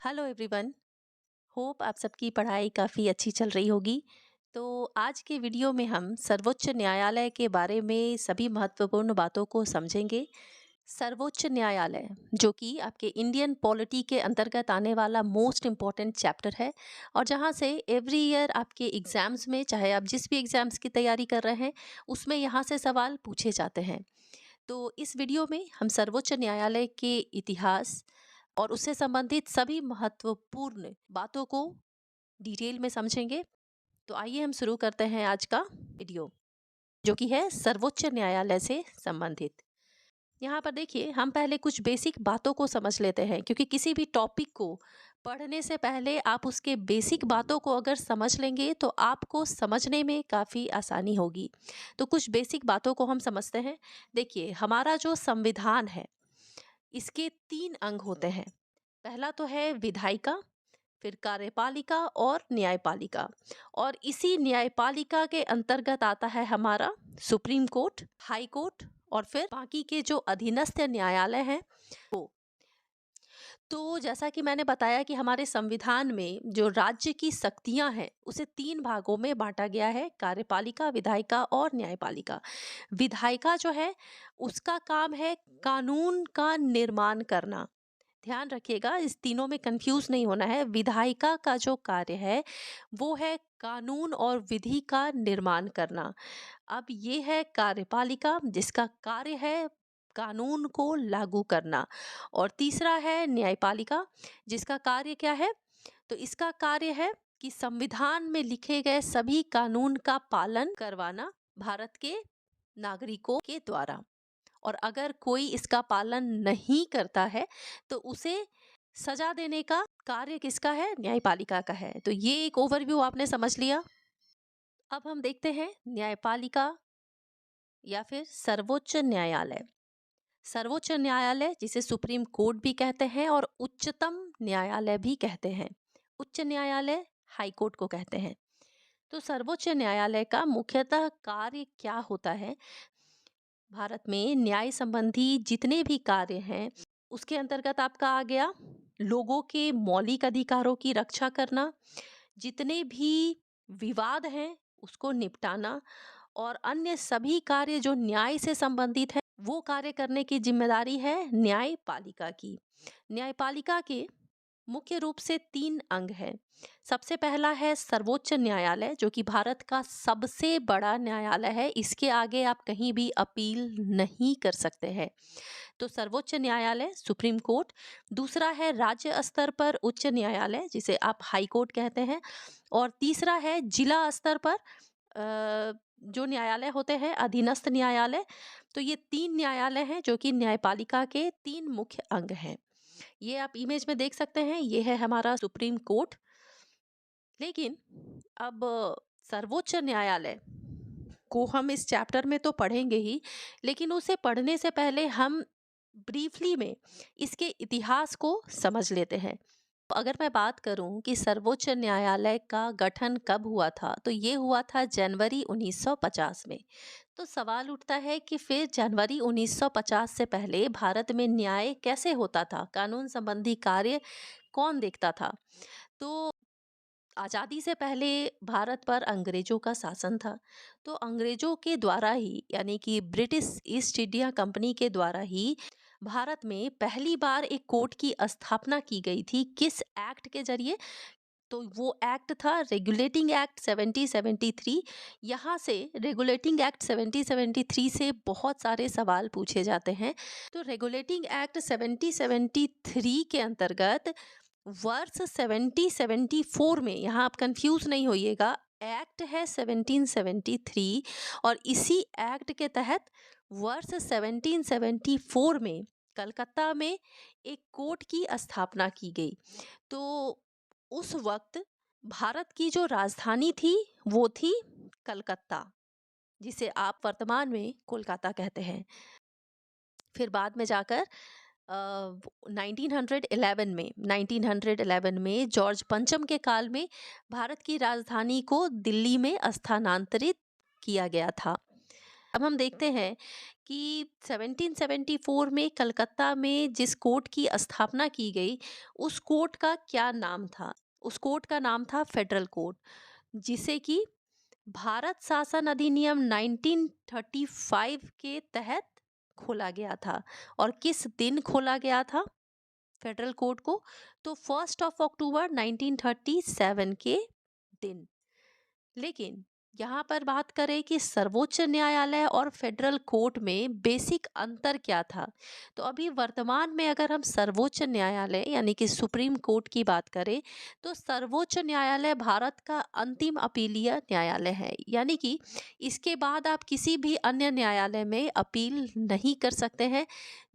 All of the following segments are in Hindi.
Hello everyone. होप आप सबकी पढ़ाई काफ़ी अच्छी चल रही होगी। तो आज के वीडियो में हम सर्वोच्च न्यायालय के बारे में सभी महत्वपूर्ण बातों को समझेंगे। सर्वोच्च न्यायालय जो कि आपके इंडियन पॉलिटी के अंतर्गत आने वाला मोस्ट इम्पॉर्टेंट चैप्टर है और जहाँ से एवरी ईयर आपके एग्ज़ाम्स में, चाहे आप जिस भी एग्ज़ाम्स की तैयारी कर रहे हैं, उसमें यहाँ से सवाल पूछे जाते हैं। तो इस वीडियो में हम सर्वोच्च न्यायालय के इतिहास और उससे संबंधित सभी महत्वपूर्ण बातों को डिटेल में समझेंगे। तो आइए हम शुरू करते हैं आज का वीडियो, जो कि है सर्वोच्च न्यायालय से संबंधित। यहाँ पर देखिए, हम पहले कुछ बेसिक बातों को समझ लेते हैं, क्योंकि किसी भी टॉपिक को पढ़ने से पहले आप उसके बेसिक बातों को अगर समझ लेंगे तो आपको समझने में काफ़ी आसानी होगी। तो कुछ बेसिक बातों को हम समझते हैं। देखिए, हमारा जो संविधान है, इसके 3 अंग होते हैं। पहला तो है विधायिका, फिर कार्यपालिका और न्यायपालिका। और इसी न्यायपालिका के अंतर्गत आता है हमारा सुप्रीम कोर्ट, हाई कोर्ट और फिर बाकी के जो अधीनस्थ न्यायालय हैं वो। तो जैसा कि मैंने बताया कि हमारे संविधान में जो राज्य की शक्तियां हैं उसे 3 भागों में बांटा गया है: कार्यपालिका, विधायिका और न्यायपालिका। विधायिका जो है, उसका काम है कानून का निर्माण करना। ध्यान रखिएगा, इस तीनों में कंफ्यूज नहीं होना है। विधायिका का जो कार्य है वो है कानून और विधि का निर्माण करना। अब ये है कार्यपालिका, जिसका कार्य है कानून को लागू करना। और तीसरा है न्यायपालिका, जिसका कार्य क्या है? तो इसका कार्य है कि संविधान में लिखे गए सभी कानून का पालन करवाना भारत के नागरिकों के द्वारा। और अगर कोई इसका पालन नहीं करता है तो उसे सजा देने का कार्य किसका है? न्यायपालिका का है। तो ये एक ओवरव्यू आपने समझ लिया। अब हम देखते हैं न्यायपालिका या फिर सर्वोच्च न्यायालय। सर्वोच्च न्यायालय, जिसे सुप्रीम कोर्ट भी कहते हैं और उच्चतम न्यायालय भी कहते हैं। उच्च न्यायालय हाई कोर्ट को कहते हैं। तो सर्वोच्च न्यायालय का मुख्यतः कार्य क्या होता है? भारत में न्याय संबंधी जितने भी कार्य हैं उसके अंतर्गत आपका आ गया लोगों के मौलिक अधिकारों की रक्षा करना, जितने भी विवाद हैं उसको निपटाना, और अन्य सभी कार्य जो न्याय से संबंधित है वो कार्य करने की जिम्मेदारी है न्यायपालिका की। न्यायपालिका के मुख्य रूप से 3 अंग हैं। सबसे पहला है सर्वोच्च न्यायालय, जो कि भारत का सबसे बड़ा न्यायालय है। इसके आगे आप कहीं भी अपील नहीं कर सकते हैं। तो सर्वोच्च न्यायालय, सुप्रीम कोर्ट। दूसरा है राज्य स्तर पर उच्च न्यायालय, जिसे आप हाई कोर्ट कहते हैं। और तीसरा है जिला स्तर पर जो न्यायालय होते हैं, अधीनस्थ न्यायालय। तो ये 3 न्यायालय हैं जो कि न्यायपालिका के 3 मुख्य अंग हैं। ये आप इमेज में देख सकते हैं, ये है हमारा सुप्रीम कोर्ट। लेकिन अब सर्वोच्च न्यायालय को हम इस चैप्टर में तो पढ़ेंगे ही, लेकिन उसे पढ़ने से पहले हम ब्रीफली में इसके इतिहास को समझ लेते हैं। अगर मैं बात करूं कि सर्वोच्च न्यायालय का गठन कब हुआ था, तो ये हुआ था जनवरी 1950 में। तो सवाल उठता है कि फिर जनवरी 1950 से पहले भारत में न्याय कैसे होता था? कानून संबंधी कार्य कौन देखता था? तो आज़ादी से पहले भारत पर अंग्रेजों का शासन था। तो अंग्रेजों के द्वारा ही, यानी कि ब्रिटिश ईस्ट इंडिया कंपनी के द्वारा ही भारत में पहली बार एक कोर्ट की स्थापना की गई थी। किस एक्ट के जरिए? तो वो एक्ट था रेगुलेटिंग एक्ट 1773। यहाँ से रेगुलेटिंग एक्ट 1773 से बहुत सारे सवाल पूछे जाते हैं। तो रेगुलेटिंग एक्ट 1773 के अंतर्गत वर्ष 1774 में, यहाँ आप कंफ्यूज नहीं होइएगा, एक्ट है 1773। और इसी एक्ट के तहत वर्ष 1774 में कलकत्ता में एक कोर्ट की स्थापना की गई। तो उस वक्त भारत की जो राजधानी थी वो थी कलकत्ता, जिसे आप वर्तमान में कोलकाता कहते हैं। फिर बाद में जाकर 1911 में जॉर्ज पंचम के काल में भारत की राजधानी को दिल्ली में स्थानांतरित किया गया था। अब हम देखते हैं कि 1774 में कलकत्ता में जिस कोर्ट की स्थापना की गई, उस कोर्ट का क्या नाम था? उस कोर्ट का नाम था फेडरल कोर्ट, जिसे कि भारत शासन अधिनियम 1935 के तहत खोला गया था। और किस दिन खोला गया था फेडरल कोर्ट को? तो 1 अक्टूबर 1937 के दिन। लेकिन यहाँ पर बात करें कि सर्वोच्च न्यायालय और फेडरल कोर्ट में बेसिक अंतर क्या था, तो अभी वर्तमान में अगर हम सर्वोच्च न्यायालय यानी कि सुप्रीम कोर्ट की बात करें, तो सर्वोच्च न्यायालय भारत का अंतिम अपीलीय न्यायालय है। यानी कि इसके बाद आप किसी भी अन्य न्यायालय में अपील नहीं कर सकते हैं।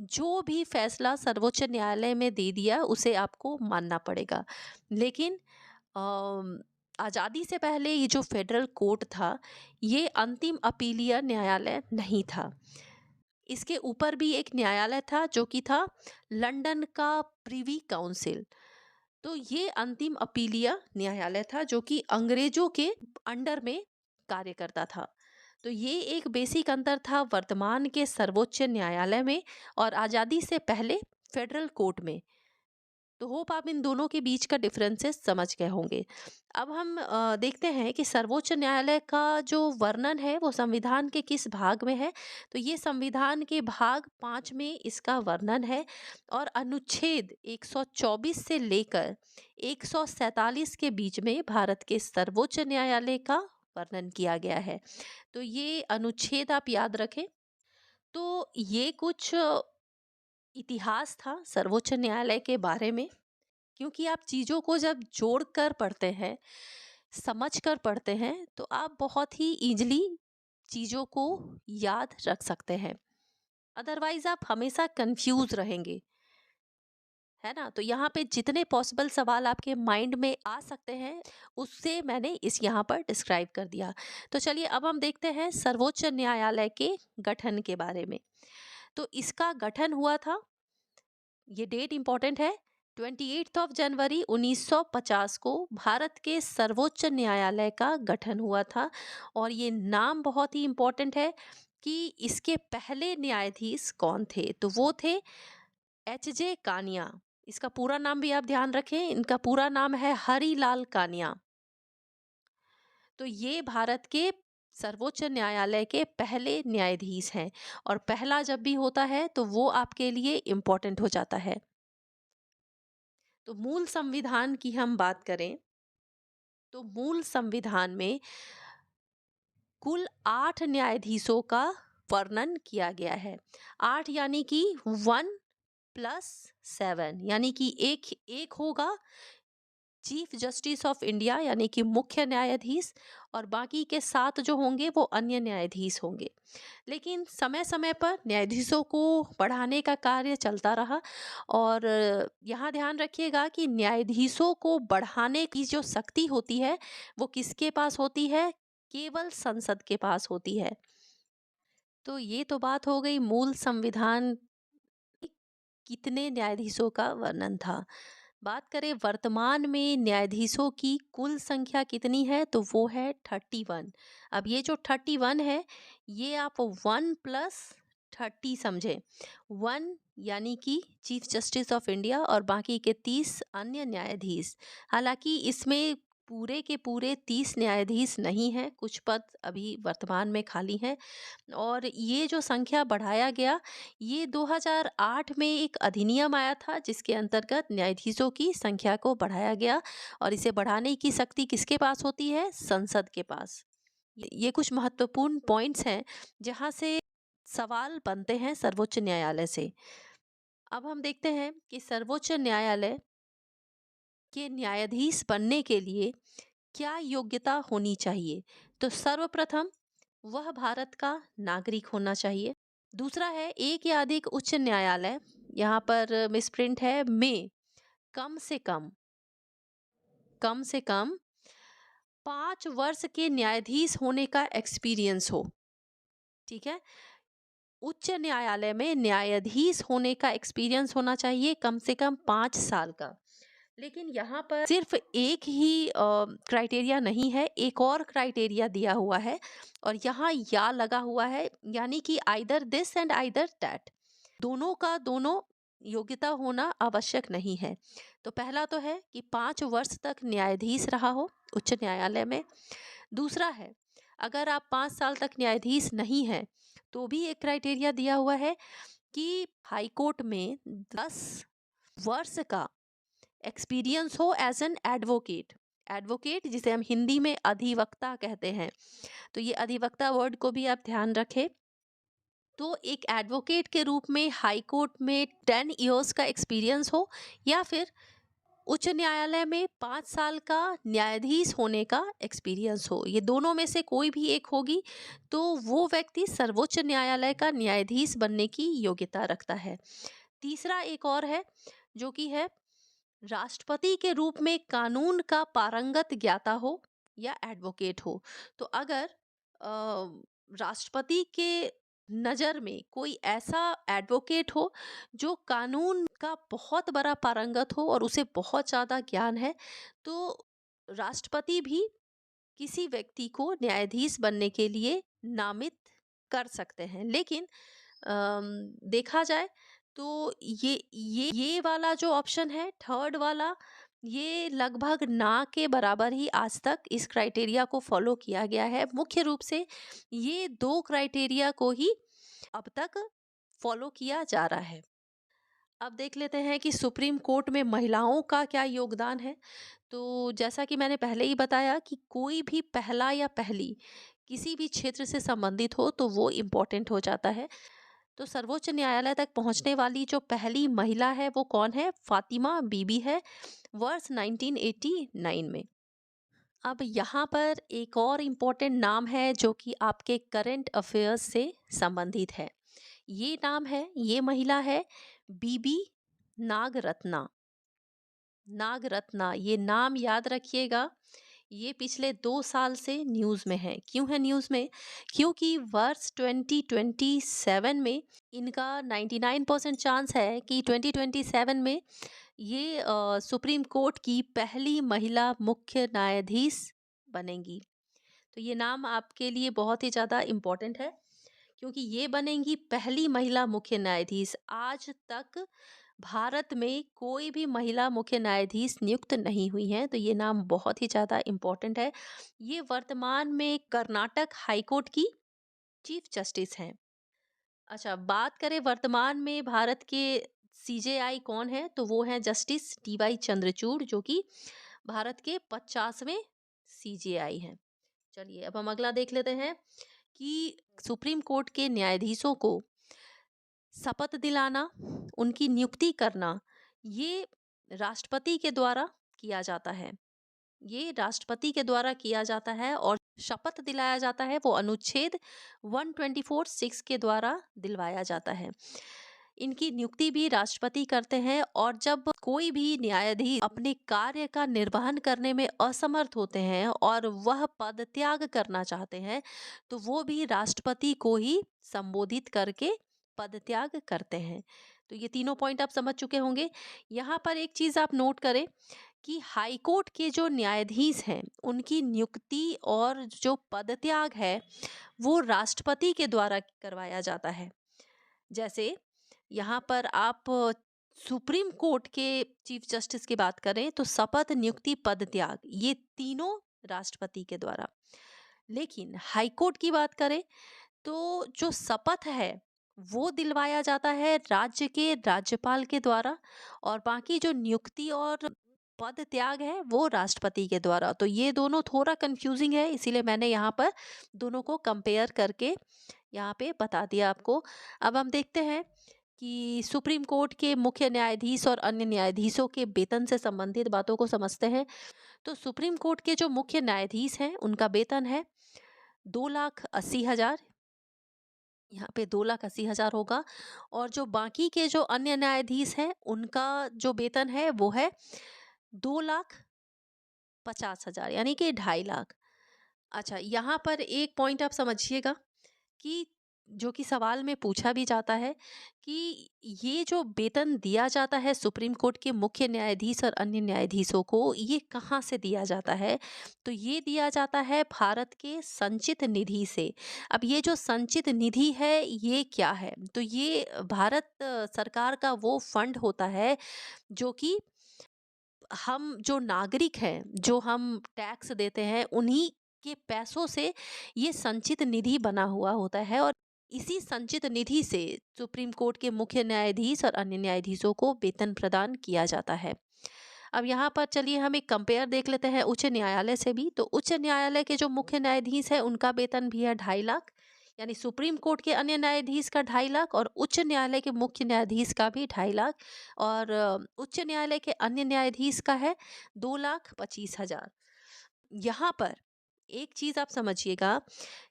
जो भी फैसला सर्वोच्च न्यायालय में दे दिया उसे आपको मानना पड़ेगा। लेकिन आज़ादी से पहले ये जो फेडरल कोर्ट था, ये अंतिम अपीलीय न्यायालय नहीं था। इसके ऊपर भी एक न्यायालय था जो कि था लंदन का प्रिवी काउंसिल। तो ये अंतिम अपीलीय न्यायालय था जो कि अंग्रेजों के अंडर में कार्य करता था। तो ये एक बेसिक अंतर था वर्तमान के सर्वोच्च न्यायालय में और आज़ादी से पहले फेडरल कोर्ट में। तो होप आप इन दोनों के बीच का डिफरेंसेस समझ गए होंगे। अब हम देखते हैं कि सर्वोच्च न्यायालय का जो वर्णन है वो संविधान के किस भाग में है। तो ये संविधान के भाग 5 में इसका वर्णन है और अनुच्छेद 124 से लेकर 147 के बीच में भारत के सर्वोच्च न्यायालय का वर्णन किया गया है। तो ये अनुच्छेद आप याद रखें। तो ये कुछ इतिहास था सर्वोच्च न्यायालय के बारे में, क्योंकि आप चीज़ों को जब जोड़ कर पढ़ते हैं, समझ कर पढ़ते हैं, तो आप बहुत ही इजीली चीज़ों को याद रख सकते हैं। अदरवाइज आप हमेशा कंफ्यूज रहेंगे, है ना? तो यहाँ पे जितने पॉसिबल सवाल आपके माइंड में आ सकते हैं, उससे मैंने इस यहाँ पर डिस्क्राइब कर दिया। तो चलिए अब हम देखते हैं सर्वोच्च न्यायालय के गठन के बारे में। तो इसका गठन हुआ था, ये डेट इंपॉर्टेंट है, 28 जनवरी 1950 को भारत के सर्वोच्च न्यायालय का गठन हुआ था। और ये नाम बहुत ही इंपॉर्टेंट है कि इसके पहले न्यायाधीश कौन थे। तो वो थे H. J. कानिया। इसका पूरा नाम भी आप ध्यान रखें, इनका पूरा नाम है हरिलाल कानिया। तो ये भारत के सर्वोच्च न्यायालय के पहले न्यायाधीश हैं। और पहला जब भी होता है तो वो आपके लिए इम्पोर्टेंट हो जाता है। तो मूल संविधान की हम बात करें, तो मूल संविधान में कुल 8 न्यायाधीशों का वर्णन किया गया है। 8 यानी कि 1+7, यानी कि एक एक होगा चीफ जस्टिस ऑफ इंडिया यानी कि मुख्य न्यायाधीश, और बाकी के 7 जो होंगे वो अन्य न्यायाधीश होंगे। लेकिन समय समय पर न्यायाधीशों को बढ़ाने का कार्य चलता रहा। और यहाँ ध्यान रखिएगा कि न्यायाधीशों को बढ़ाने की जो शक्ति होती है वो किसके पास होती है? केवल संसद के पास होती है। तो ये तो बात हो गई मूल संविधान की, कितने न्यायाधीशों का वर्णन था। बात करें वर्तमान में न्यायाधीशों की कुल संख्या कितनी है, तो वो है 31। अब ये जो 31 है, ये आप 1+30 समझे। 1 यानी कि चीफ जस्टिस ऑफ इंडिया और बाकी के 30 अन्य न्यायाधीश। हालांकि इसमें पूरे के पूरे 30 न्यायाधीश नहीं हैं, कुछ पद अभी वर्तमान में खाली हैं। और ये जो संख्या बढ़ाया गया, ये 2008 में एक अधिनियम आया था जिसके अंतर्गत न्यायाधीशों की संख्या को बढ़ाया गया। और इसे बढ़ाने की शक्ति किसके पास होती है? संसद के पास। ये कुछ महत्वपूर्ण पॉइंट्स हैं जहां से सवाल बनते हैं सर्वोच्च न्यायालय से। अब हम देखते हैं कि सर्वोच्च न्यायालय के न्यायाधीश बनने के लिए क्या योग्यता होनी चाहिए। तो सर्वप्रथम वह भारत का नागरिक होना चाहिए। दूसरा है एक या अधिक उच्च न्यायालय, यहाँ पर मिसप्रिंट है में, कम से कम 5 वर्ष के न्यायाधीश होने का एक्सपीरियंस हो। ठीक है, उच्च न्यायालय में न्यायाधीश होने का एक्सपीरियंस होना चाहिए कम से कम 5 साल का। लेकिन यहाँ पर सिर्फ एक ही क्राइटेरिया नहीं है, एक और क्राइटेरिया दिया हुआ है और यहाँ या लगा हुआ है, यानी कि either this and either that, दोनों का दोनों योग्यता होना आवश्यक नहीं है। तो पहला तो है कि 5 वर्ष तक न्यायाधीश रहा हो उच्च न्यायालय में। दूसरा है, अगर आप 5 साल तक न्यायाधीश नहीं हैं तो भी एक क्राइटेरिया दिया हुआ है कि हाई कोर्ट में 10 वर्ष का एक्सपीरियंस हो एज एन एडवोकेट। एडवोकेट जिसे हम हिंदी में अधिवक्ता कहते हैं, तो ये अधिवक्ता वर्ड को भी आप ध्यान रखें। तो एक एडवोकेट के रूप में हाई कोर्ट में 10 इयर्स का एक्सपीरियंस हो या फिर उच्च न्यायालय में 5 साल का न्यायाधीश होने का एक्सपीरियंस हो, ये दोनों में से कोई भी एक होगी तो वो व्यक्ति सर्वोच्च न्यायालय का न्यायाधीश बनने की योग्यता रखता है। तीसरा एक और है जो कि है राष्ट्रपति के रूप में कानून का पारंगत ज्ञाता हो या एडवोकेट हो। तो अगर राष्ट्रपति के नज़र में कोई ऐसा एडवोकेट हो जो कानून का बहुत बड़ा पारंगत हो और उसे बहुत ज़्यादा ज्ञान है, तो राष्ट्रपति भी किसी व्यक्ति को न्यायाधीश बनने के लिए नामित कर सकते हैं। लेकिन देखा जाए तो ये वाला जो ऑप्शन है थर्ड वाला, ये लगभग ना के बराबर ही आज तक इस क्राइटेरिया को फॉलो किया गया है। मुख्य रूप से ये दो क्राइटेरिया को ही अब तक फॉलो किया जा रहा है। अब देख लेते हैं कि सुप्रीम कोर्ट में महिलाओं का क्या योगदान है। तो जैसा कि मैंने पहले ही बताया कि कोई भी पहला या पहली किसी भी क्षेत्र से संबंधित हो तो वो इम्पोर्टेंट हो जाता है। तो सर्वोच्च न्यायालय तक पहुंचने वाली जो पहली महिला है वो कौन है? फातिमा बीबी है, वर्ष 1989 में। अब यहाँ पर एक और इम्पोर्टेंट नाम है जो कि आपके करंट अफेयर्स से संबंधित है। ये नाम है, ये महिला है बीबी नागरत्ना। नागरत्ना, ये नाम याद रखिएगा। ये पिछले 2 साल से न्यूज़ में है। क्यों है न्यूज़ में? क्योंकि वर्ष 2027 में इनका 99% चांस है कि 2027 में ये सुप्रीम कोर्ट की पहली महिला मुख्य न्यायाधीश बनेंगी। तो ये नाम आपके लिए बहुत ही ज़्यादा इम्पोर्टेंट है क्योंकि ये बनेंगी पहली महिला मुख्य न्यायाधीश। आज तक भारत में कोई भी महिला मुख्य न्यायाधीश नियुक्त नहीं हुई हैं, तो ये नाम बहुत ही ज़्यादा इम्पोर्टेंट है। ये वर्तमान में कर्नाटक हाई कोर्ट की चीफ जस्टिस हैं। अच्छा, बात करें वर्तमान में भारत के सीजेआई कौन है, तो वो हैं जस्टिस डी वाई चंद्रचूड़ जो कि भारत के 50वें सीजेआई हैं। चलिए अब हम अगला देख लेते हैं कि सुप्रीम कोर्ट के न्यायाधीशों को शपथ दिलाना, उनकी नियुक्ति करना, ये राष्ट्रपति के द्वारा किया जाता है। ये राष्ट्रपति के द्वारा किया जाता है और शपथ दिलाया जाता है वो अनुच्छेद 124(6) के द्वारा दिलवाया जाता है। इनकी नियुक्ति भी राष्ट्रपति करते हैं और जब कोई भी न्यायाधीश अपने कार्य का निर्वहन करने में असमर्थ होते हैं और वह पद त्याग करना चाहते हैं, तो वो भी राष्ट्रपति को ही संबोधित करके पद त्याग करते हैं। तो ये तीनों पॉइंट आप समझ चुके होंगे। यहाँ पर एक चीज़ आप नोट करें कि हाई कोर्ट के जो न्यायाधीश हैं उनकी नियुक्ति और जो पदत्याग है वो राष्ट्रपति के द्वारा करवाया जाता है। जैसे यहाँ पर आप सुप्रीम कोर्ट के चीफ जस्टिस की बात करें तो शपथ, नियुक्ति, पदत्याग ये तीनों राष्ट्रपति के द्वारा। लेकिन हाई कोर्ट की बात करें तो जो शपथ है वो दिलवाया जाता है राज्य के राज्यपाल के द्वारा और बाकी जो नियुक्ति और पद त्याग है वो राष्ट्रपति के द्वारा। तो ये दोनों थोड़ा कंफ्यूजिंग है, इसीलिए मैंने यहाँ पर दोनों को कंपेयर करके यहाँ पे बता दिया आपको। अब हम देखते हैं कि सुप्रीम कोर्ट के मुख्य न्यायाधीश और अन्य न्यायाधीशों के वेतन से संबंधित बातों को समझते हैं। तो सुप्रीम कोर्ट के जो मुख्य न्यायाधीश हैं उनका वेतन है 2,80,000। यहाँ पे 2,80,000 होगा और जो बाकी के जो अन्य न्यायाधीश हैं उनका जो वेतन है वो है 2,50,000 यानी कि 2.5 लाख। अच्छा, यहाँ पर एक पॉइंट आप समझिएगा कि जो कि सवाल में पूछा भी जाता है कि ये जो वेतन दिया जाता है सुप्रीम कोर्ट के मुख्य न्यायाधीश और अन्य न्यायाधीशों को, ये कहाँ से दिया जाता है? तो ये दिया जाता है भारत के संचित निधि से। अब ये जो संचित निधि है, ये क्या है? तो ये भारत सरकार का वो फंड होता है जो कि हम जो नागरिक हैं, जो हम टैक्स देते हैं, उन्हीं के पैसों से ये संचित निधि बना हुआ होता है, और इसी संचित निधि से सुप्रीम कोर्ट के मुख्य न्यायाधीश और अन्य न्यायाधीशों को वेतन प्रदान किया जाता है। अब यहाँ पर चलिए हम एक कंपेयर देख लेते हैं उच्च न्यायालय से भी। तो उच्च न्यायालय के जो मुख्य न्यायाधीश है, उनका वेतन भी है 2.5 लाख, यानी सुप्रीम कोर्ट के अन्य न्यायाधीश का 2.5 लाख और उच्च न्यायालय के मुख्य न्यायाधीश का भी 2.5 लाख, और उच्च न्यायालय के अन्य न्यायाधीश का है 2,25,000। यहाँ पर एक चीज आप समझिएगा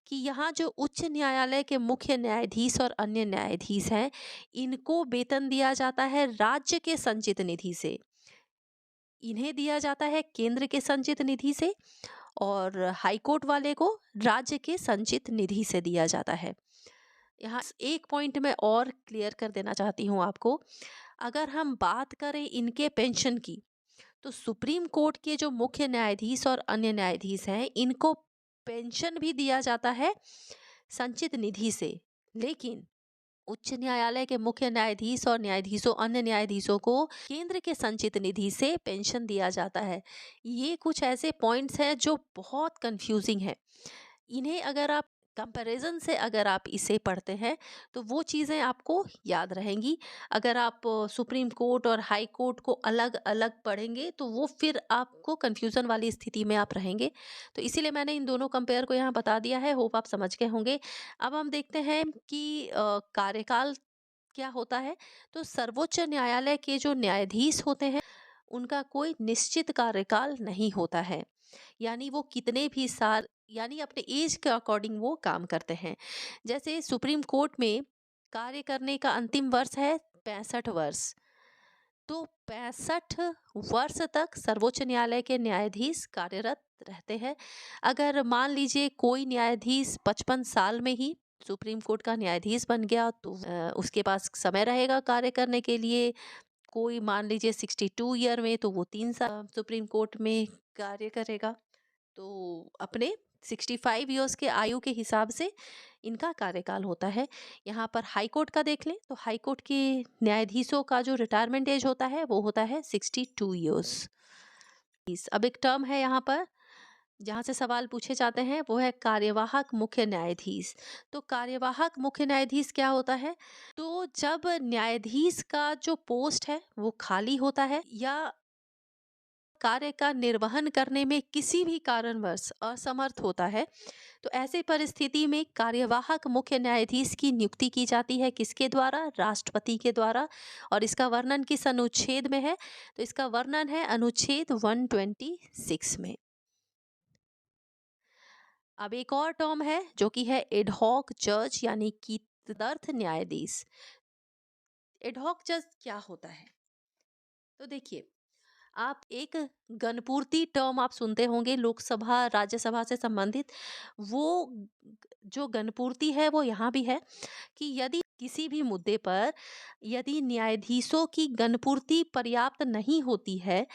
कि यहाँ जो उच्च न्यायालय के मुख्य न्यायाधीश और अन्य न्यायाधीश हैं, इनको वेतन दिया जाता है राज्य के संचित निधि से। इन्हें दिया जाता है केंद्र के संचित निधि से, और हाईकोर्ट वाले को राज्य के संचित निधि से दिया जाता है। यहाँ एक पॉइंट मैं और क्लियर कर देना चाहती हूँ आपको। अगर हम बात करें इनके पेंशन की, तो सुप्रीम कोर्ट के जो मुख्य न्यायाधीश और अन्य न्यायाधीश हैं, इनको पेंशन भी दिया जाता है संचित निधि से, लेकिन उच्च न्यायालय के मुख्य न्यायाधीश और न्यायाधीशों अन्य न्यायाधीशों को केंद्र के संचित निधि से पेंशन दिया जाता है। ये कुछ ऐसे पॉइंट्स हैं जो बहुत कंफ्यूजिंग है। इन्हें अगर आप कंपैरिजन से अगर आप इसे पढ़ते हैं, तो वो चीज़ें आपको याद रहेंगी। अगर आप सुप्रीम कोर्ट और हाई कोर्ट को अलग अलग पढ़ेंगे, तो वो फिर आपको कंफ्यूजन वाली स्थिति में आप रहेंगे। तो इसीलिए मैंने इन दोनों कंपेयर को यहाँ बता दिया है। होप आप समझ गए होंगे। अब हम देखते हैं कि कार्यकाल क्या होता है। तो सर्वोच्च न्यायालय के जो न्यायाधीश होते हैं, उनका कोई निश्चित कार्यकाल नहीं होता है, यानी वो कितने भी साल, यानी अपने एज के अकॉर्डिंग वो काम करते हैं। जैसे सुप्रीम कोर्ट में कार्य करने का अंतिम वर्ष है 65 वर्ष। तो 65 वर्ष तक सर्वोच्च न्यायालय के न्यायाधीश कार्यरत रहते हैं। अगर मान लीजिए कोई न्यायाधीश 55 साल में ही सुप्रीम कोर्ट का न्यायाधीश बन गया, तो उसके पास समय रहेगा कार्य करने के लिए। कोई मान लीजिए 62 ईयर में, तो वो 3 साल सुप्रीम कोर्ट में कार्य करेगा। तो अपने 65 ईयर्स के आयु के हिसाब से इनका कार्यकाल होता है। यहाँ पर हाई कोर्ट का देख लें, तो हाई कोर्ट के न्यायाधीशों का जो रिटायरमेंट एज होता है, वो होता है 62 ईयर्स। अब एक टर्म है यहाँ पर जहाँ से सवाल पूछे जाते हैं, वो है कार्यवाहक मुख्य न्यायाधीश। तो कार्यवाहक मुख्य न्यायाधीश क्या होता है? तो जब न्यायाधीश का जो पोस्ट है वो खाली होता है, या कार्य का निर्वहन करने में किसी भी कारणवश असमर्थ होता है, तो ऐसे परिस्थिति में कार्यवाहक मुख्य न्यायाधीश की नियुक्ति की जाती है। किसके द्वारा? राष्ट्रपति के द्वारा। और इसका वर्णन किस अनुच्छेद में है? तो इसका वर्णन है अनुच्छेद 126 में। अब एक और टर्म है जो कि है एडहॉक जज, यानी कि तदर्थ न्यायाधीश। एडहॉक जज क्या होता है? तो देखिए, आप एक गणपूर्ति टर्म आप सुनते होंगे लोकसभा राज्यसभा से संबंधित। वो जो गणपूर्ति है वो यहाँ भी है कि यदि किसी भी मुद्दे पर यदि न्यायाधीशों की गणपूर्ति पर्याप्त नहीं होती है,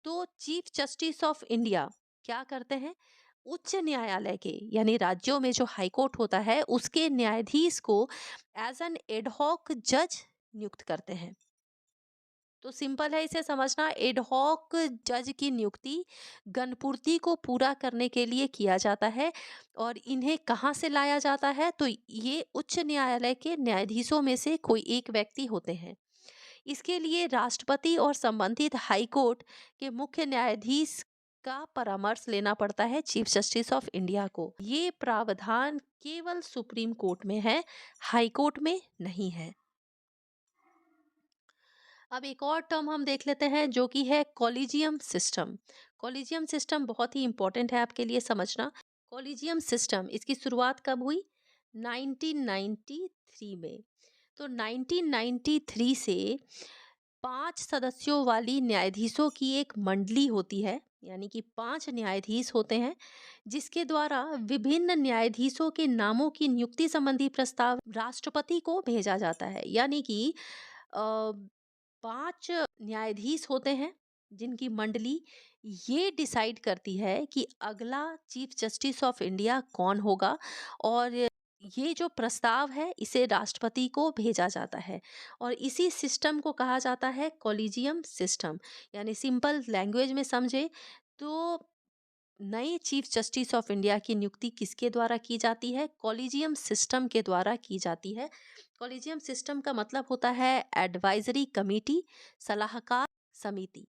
तो चीफ जस्टिस ऑफ इंडिया क्या करते हैं? उच्च न्यायालय के, यानी राज्यों में जो हाई कोर्ट होता है, उसके न्यायाधीश को एज एन एडहॉक जज नियुक्त करते हैं। तो सिंपल है इसे समझना, एडहॉक जज की नियुक्ति गणपूर्ति को पूरा करने के लिए किया जाता है। और इन्हें कहाँ से लाया जाता है? तो ये उच्च न्यायालय के न्यायाधीशों में से कोई एक व्यक्ति होते हैं। इसके लिए राष्ट्रपति और संबंधित हाई कोर्ट के मुख्य न्यायाधीश का परामर्श लेना पड़ता है चीफ जस्टिस ऑफ इंडिया को। ये प्रावधान केवल सुप्रीम कोर्ट में है, हाई कोर्ट में नहीं है। अब एक और टर्म हम देख लेते हैं जो कि है कॉलेजियम सिस्टम। कॉलेजियम सिस्टम बहुत ही इंपॉर्टेंट है आपके लिए समझना। कॉलेजियम सिस्टम, इसकी शुरुआत कब हुई? 1993 में। तो 1993 से 5 सदस्यों वाली न्यायाधीशों की एक मंडली होती है, यानी कि 5 न्यायाधीश होते हैं, जिसके द्वारा विभिन्न न्यायाधीशों के नामों की नियुक्ति संबंधी प्रस्ताव राष्ट्रपति को भेजा जाता है। यानी कि अ, 5 न्यायाधीश होते हैं, जिनकी मंडली ये डिसाइड करती है कि अगला चीफ जस्टिस ऑफ इंडिया कौन होगा, और ये जो प्रस्ताव है इसे राष्ट्रपति को भेजा जाता है। और इसी सिस्टम को कहा जाता है कॉलेजियम सिस्टम। यानी सिंपल लैंग्वेज में समझे तो नए चीफ जस्टिस ऑफ इंडिया की नियुक्ति किसके द्वारा की जाती है? कॉलेजियम सिस्टम के द्वारा की जाती है। कॉलेजियम सिस्टम का मतलब होता है एडवाइजरी कमेटी, सलाहकार समिति।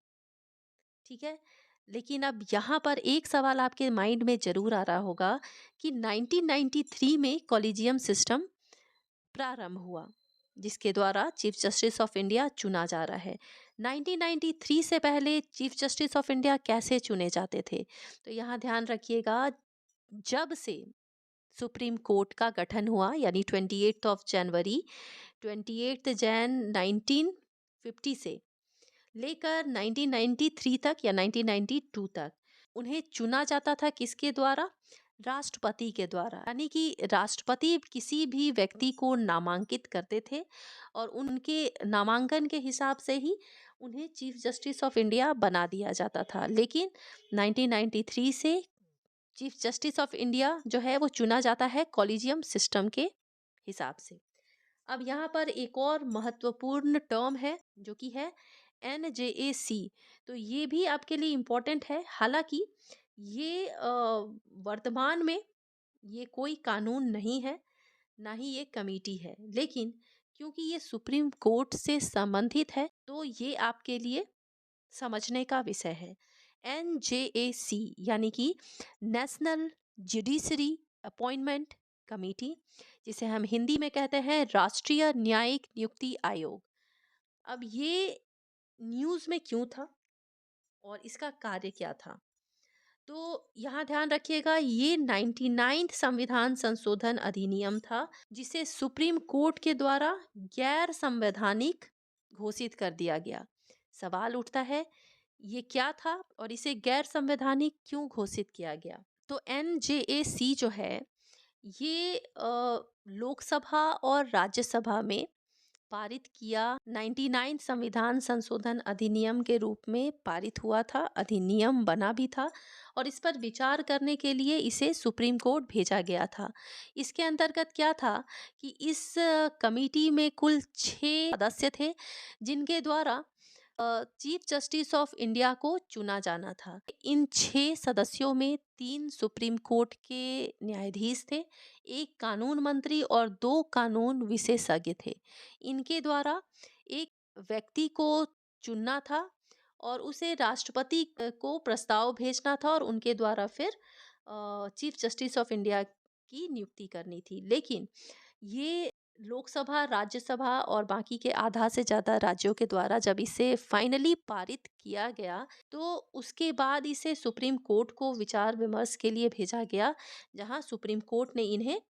ठीक है। लेकिन अब यहाँ पर एक सवाल आपके माइंड में जरूर आ रहा होगा कि 1993 में कॉलेजियम सिस्टम प्रारंभ हुआ, जिसके द्वारा चीफ जस्टिस ऑफ इंडिया चुना जा रहा है। 1993 से पहले चीफ जस्टिस ऑफ इंडिया कैसे चुने जाते थे? तो यहाँ ध्यान रखिएगा, जब से सुप्रीम कोर्ट का गठन हुआ, यानी 28 जैन 1950 से लेकर 1993 तक या 1992 तक उन्हें चुना जाता था। किसके द्वारा? राष्ट्रपति के द्वारा। यानी कि राष्ट्रपति किसी भी व्यक्ति को नामांकित करते थे और उनके नामांकन के हिसाब से ही उन्हें चीफ जस्टिस ऑफ इंडिया बना दिया जाता था। लेकिन 1993 से चीफ जस्टिस ऑफ इंडिया जो है वो चुना जाता है कॉलेजियम सिस्टम के हिसाब से। अब यहाँ पर एक और महत्वपूर्ण टर्म है जो कि है NJAC। तो ये भी आपके लिए इम्पोर्टेंट है। हालांकि ये वर्तमान में ये कोई कानून नहीं है, ना ही ये कमेटी है, लेकिन क्योंकि ये सुप्रीम कोर्ट से संबंधित है तो ये आपके लिए समझने का विषय है। NJAC यानी कि नेशनल जुडिशरी अपॉइंटमेंट कमेटी, जिसे हम हिंदी में कहते हैं राष्ट्रीय न्यायिक नियुक्ति आयोग। अब ये न्यूज़ में क्यों था और इसका कार्य क्या था? तो यहाँ ध्यान रखिएगा, ये 99 संविधान संशोधन अधिनियम था, जिसे सुप्रीम कोर्ट के द्वारा गैर संवैधानिक घोषित कर दिया गया। सवाल उठता है ये क्या था और इसे गैर संवैधानिक क्यों घोषित किया गया? तो NJAC जो है ये लोकसभा और राज्यसभा में पारित किया 99 संविधान संशोधन अधिनियम के रूप में पारित हुआ था, अधिनियम बना भी था और इस पर विचार करने के लिए इसे सुप्रीम कोर्ट भेजा गया था। इसके अंतर्गत क्या था कि इस कमेटी में कुल 6 सदस्य थे, जिनके द्वारा चीफ जस्टिस ऑफ इंडिया को चुना जाना था। इन 6 सदस्यों में 3 सुप्रीम कोर्ट के न्यायाधीश थे, एक कानून मंत्री और 2 कानून विशेषज्ञ थे। इनके द्वारा एक व्यक्ति को चुनना था और उसे राष्ट्रपति को प्रस्ताव भेजना था और उनके द्वारा फिर चीफ जस्टिस ऑफ इंडिया की नियुक्ति करनी थी। लेकिन ये लोकसभा, राज्यसभा और बाकी के आधा से ज़्यादा राज्यों के द्वारा जब इसे फाइनली पारित किया गया, तो उसके बाद इसे सुप्रीम कोर्ट को विचार विमर्श के लिए भेजा गया, जहां सुप्रीम कोर्ट ने इन्हें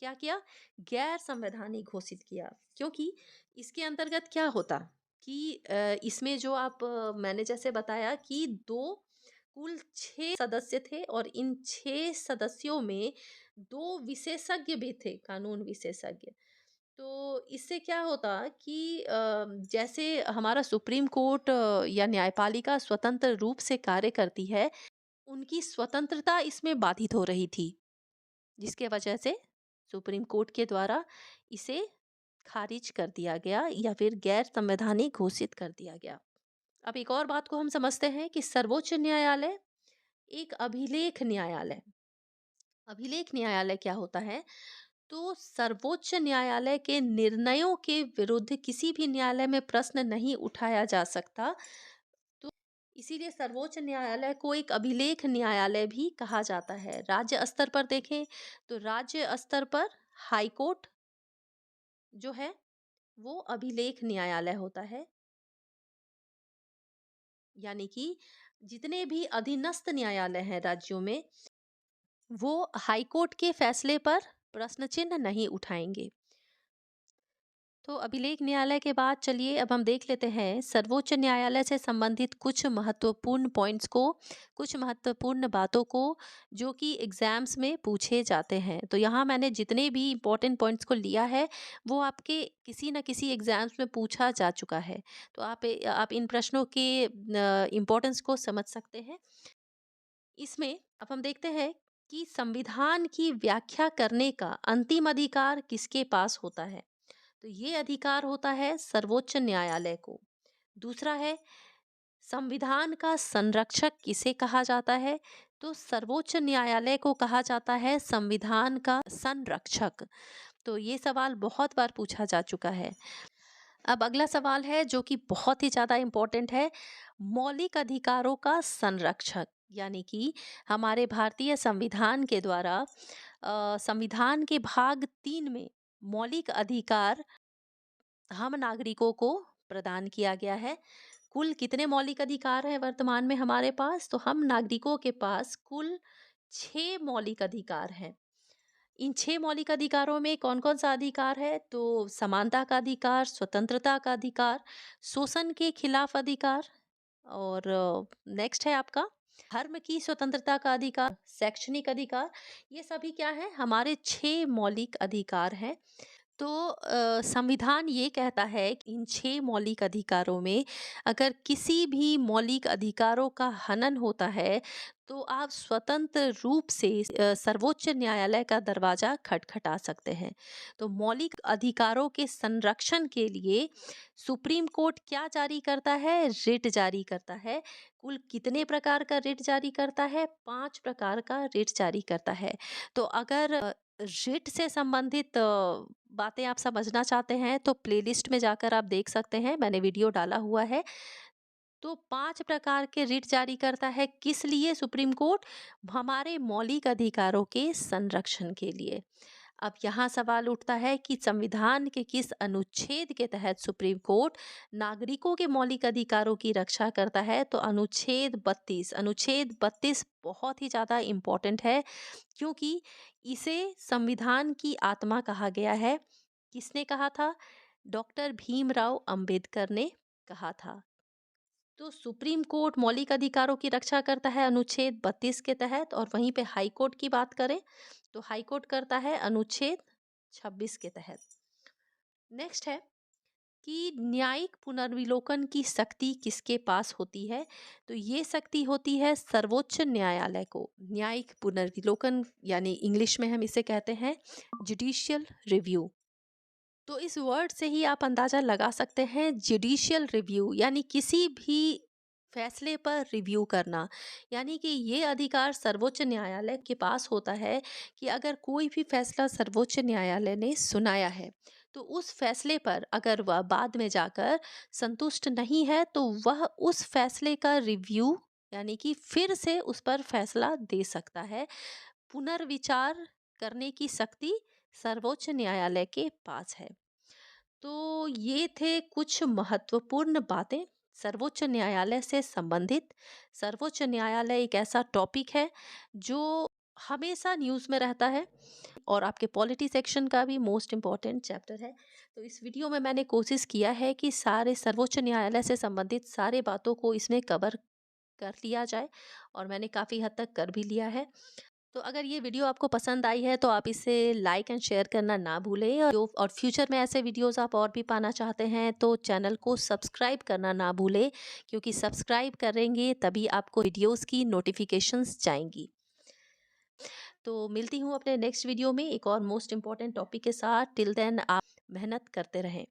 क्या किया? गैर संवैधानिक घोषित किया। क्योंकि इसके अंतर्गत क्या होता कि इसमें जो मैंने जैसे बताया कि कुल 6 सदस्य थे और इन 6 सदस्यों में 2 विशेषज्ञ भी थे, कानून विशेषज्ञ। तो इससे क्या होता कि जैसे हमारा सुप्रीम कोर्ट या न्यायपालिका स्वतंत्र रूप से कार्य करती है, उनकी स्वतंत्रता इसमें बाधित हो रही थी, जिसके वजह से सुप्रीम कोर्ट के द्वारा इसे खारिज कर दिया गया या फिर गैर संवैधानिक घोषित कर दिया गया। अब एक और बात को हम समझते हैं कि सर्वोच्च न्यायालय एक अभिलेख न्यायालय। अभिलेख न्यायालय क्या होता है? तो सर्वोच्च न्यायालय के निर्णयों के विरुद्ध किसी भी न्यायालय में प्रश्न नहीं उठाया जा सकता। तो इसीलिए सर्वोच्च न्यायालय को एक अभिलेख न्यायालय भी कहा जाता है। राज्य स्तर पर देखें तो राज्य स्तर पर हाई कोर्ट जो है वो अभिलेख न्यायालय होता है। यानी कि जितने भी अधीनस्थ न्यायालय हैं राज्यों में, वो हाई कोर्ट के फैसले पर प्रश्न चिन्ह नहीं उठाएंगे। तो अभिलेख न्यायालय के बाद चलिए अब हम देख लेते हैं सर्वोच्च न्यायालय से संबंधित कुछ महत्वपूर्ण पॉइंट्स को, कुछ महत्वपूर्ण बातों को, जो कि एग्जाम्स में पूछे जाते हैं। तो यहाँ मैंने जितने भी इम्पोर्टेंट पॉइंट्स को लिया है वो आपके किसी न किसी एग्जाम्स में पूछा जा चुका है। तो आप इन प्रश्नों के इम्पोर्टेंस को समझ सकते हैं। इसमें अब हम देखते हैं कि संविधान की व्याख्या करने का अंतिम अधिकार किसके पास होता है। तो ये अधिकार होता है सर्वोच्च न्यायालय को। दूसरा है, संविधान का संरक्षक किसे कहा जाता है। तो सर्वोच्च न्यायालय को कहा जाता है संविधान का संरक्षक। तो ये सवाल बहुत बार पूछा जा चुका है। अब अगला सवाल है जो कि बहुत ही ज़्यादा इम्पोर्टेंट है, मौलिक अधिकारों का संरक्षक, यानी कि हमारे भारतीय संविधान के द्वारा संविधान के भाग 3 में मौलिक अधिकार हम नागरिकों को प्रदान किया गया है। कुल कितने मौलिक अधिकार हैं वर्तमान में हमारे पास? तो हम नागरिकों के पास कुल 6 मौलिक अधिकार हैं। इन 6 मौलिक अधिकारों में कौन कौन सा अधिकार है? तो समानता का अधिकार, स्वतंत्रता का अधिकार, शोषण के खिलाफ अधिकार, और नेक्स्ट है आपका धर्म की स्वतंत्रता का अधिकार, शैक्षणिक अधिकार। ये सभी क्या है? हमारे 6 मौलिक अधिकार हैं। तो संविधान ये कहता है कि इन 6 मौलिक अधिकारों में अगर किसी भी मौलिक अधिकारों का हनन होता है तो आप स्वतंत्र रूप से सर्वोच्च न्यायालय का दरवाजा खटखटा सकते हैं। तो मौलिक अधिकारों के संरक्षण के लिए सुप्रीम कोर्ट क्या जारी करता है? रिट जारी करता है। कुल कितने प्रकार का रिट जारी करता है? 5 प्रकार का रिट जारी करता है। तो अगर रिट से संबंधित बातें आप समझना चाहते हैं तो प्लेलिस्ट में जाकर आप देख सकते हैं, मैंने वीडियो डाला हुआ है। तो 5 प्रकार के रिट जारी करता है किस लिए सुप्रीम कोर्ट? हमारे मौलिक अधिकारों के संरक्षण के लिए। अब यहाँ सवाल उठता है कि संविधान के किस अनुच्छेद के तहत सुप्रीम कोर्ट नागरिकों के मौलिक अधिकारों की रक्षा करता है? तो अनुच्छेद 32 बहुत ही ज़्यादा इम्पोर्टेंट है, क्योंकि इसे संविधान की आत्मा कहा गया है। किसने कहा था? डॉक्टर भीमराव अंबेडकर ने कहा था। तो सुप्रीम कोर्ट मौलिक अधिकारों की रक्षा करता है अनुच्छेद 32 के तहत, और वहीं पे हाई कोर्ट की बात करें तो हाई कोर्ट करता है अनुच्छेद 26 के तहत। नेक्स्ट है कि न्यायिक पुनर्विलोकन की शक्ति किसके पास होती है? तो ये शक्ति होती है सर्वोच्च न्यायालय को। न्यायिक पुनर्विलोकन यानी इंग्लिश में हम इसे कहते हैं जुडिशियल रिव्यू। तो इस वर्ड से ही आप अंदाजा लगा सकते हैं, जुडिशियल रिव्यू यानी किसी भी फैसले पर रिव्यू करना। यानी कि ये अधिकार सर्वोच्च न्यायालय के पास होता है कि अगर कोई भी फैसला सर्वोच्च न्यायालय ने सुनाया है तो उस फैसले पर अगर वह बाद में जाकर संतुष्ट नहीं है तो वह उस फैसले का रिव्यू यानी कि फिर से उस पर फैसला दे सकता है। पुनर्विचार करने की शक्ति सर्वोच्च न्यायालय के पास है। तो ये थे कुछ महत्वपूर्ण बातें सर्वोच्च न्यायालय से संबंधित। सर्वोच्च न्यायालय एक ऐसा टॉपिक है जो हमेशा न्यूज़ में रहता है और आपके पॉलिटी सेक्शन का भी मोस्ट इम्पॉर्टेंट चैप्टर है। तो इस वीडियो में मैंने कोशिश किया है कि सारे सर्वोच्च न्यायालय से संबंधित सारे बातों को इसमें कवर कर लिया जाए, और मैंने काफ़ी हद तक कर भी लिया है। तो अगर ये वीडियो आपको पसंद आई है तो आप इसे लाइक एंड शेयर करना ना भूलें, और फ्यूचर में ऐसे वीडियोस आप और भी पाना चाहते हैं तो चैनल को सब्सक्राइब करना ना भूलें, क्योंकि सब्सक्राइब करेंगे तभी आपको वीडियोस की नोटिफिकेशंस जाएंगी। तो मिलती हूँ अपने नेक्स्ट वीडियो में एक और मोस्ट इम्पॉर्टेंट टॉपिक के साथ। टिल देन आप मेहनत करते रहें।